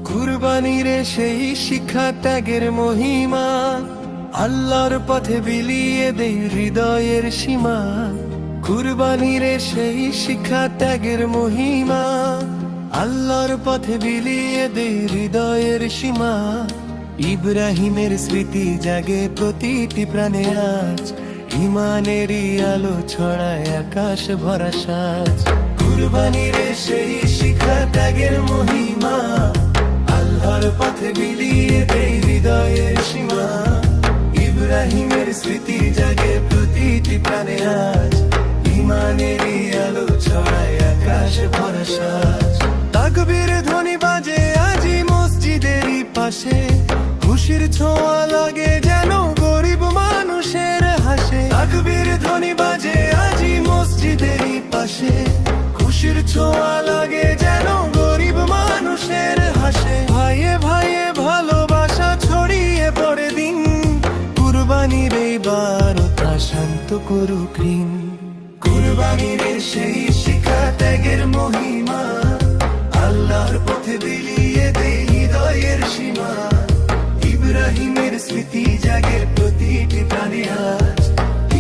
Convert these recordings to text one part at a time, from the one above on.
কুরবানির সেই শিক্ষা ত্যাগের মহিমা, আল্লাহর পথে বিলিয়ে দেই হৃদয়ের সীমা। কুরবানির সেই শিক্ষা ত্যাগের মহিমা, আল্লাহর পথে বিলিয়ে দেই হৃদয়ের সীমা। ইব্রাহিমের স্মৃতি জাগে প্রতিটি প্রাণে আজ, ইমানেরই আলো ছড়ায় আকাশ ভরা সাজ। কুরবানির সেই শিক্ষা ত্যাগের মহিমা, আল্লাহর পথে বিলিয়ে দেই হৃদয়ের সীমা। ইব্রাহিমের স্মৃতি জাগে প্রতিটি প্রাণে আজ, ইমানেরই আলো ছড়ায় আকাশ ভরা সাজ। তাকবীর ধ্বনি বাজে আজি মসজিদেরই পাশে, খুশির ছোঁয়া লাগে যেন গরিব মানুষের হাসে। তাকবীর ধ্বনি বাজে আজি মসজিদেরই পাশে, খুশির ছোঁয়া লাগে যেন গরিব মানুষের হাসে। ভাইয়ে ভাইয়ে ভালোবাসা ছড়িয়ে পড়ে দিন, কুরবানির এই বারতা শান্ত করুক ঋণ। কুরবানির সেই শিক্ষা ত্যাগের মহিমা, আল্লাহর পথে বিলিয়ে দেই হৃদয়ের সীমা। ইব্রাহিমের স্মৃতি জাগে প্রতিটি প্রাণে আজ,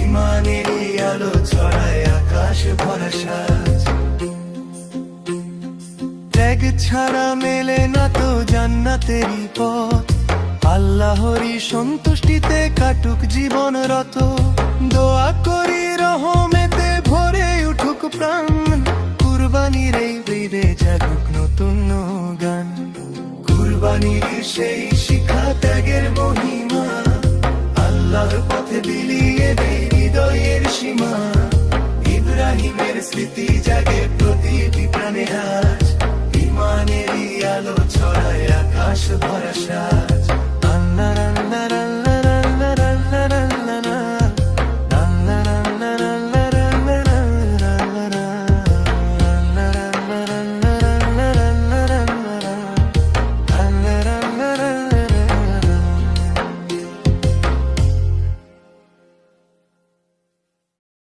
ইমানেরই আলো ছড়ায় আকাশ ভরা সাজ। ত্যাগ ছাড়া মেলে না তো জান্নাতেরই পথ, আল্লাহরই সন্তুষ্টিতে কাটুক জীবন রত। দোয়া করি রহমেতে ভরে উঠুক প্রাণ, কুরবানির এই বীরে জাগুক নতুন গান। কুরবানির সেই শিক্ষা ত্যাগের মহিমা, আল্লাহর পথে বিলিয়ে দেই হৃদয়ের সীমা। ইব্রাহিমের স্মৃতি জাগে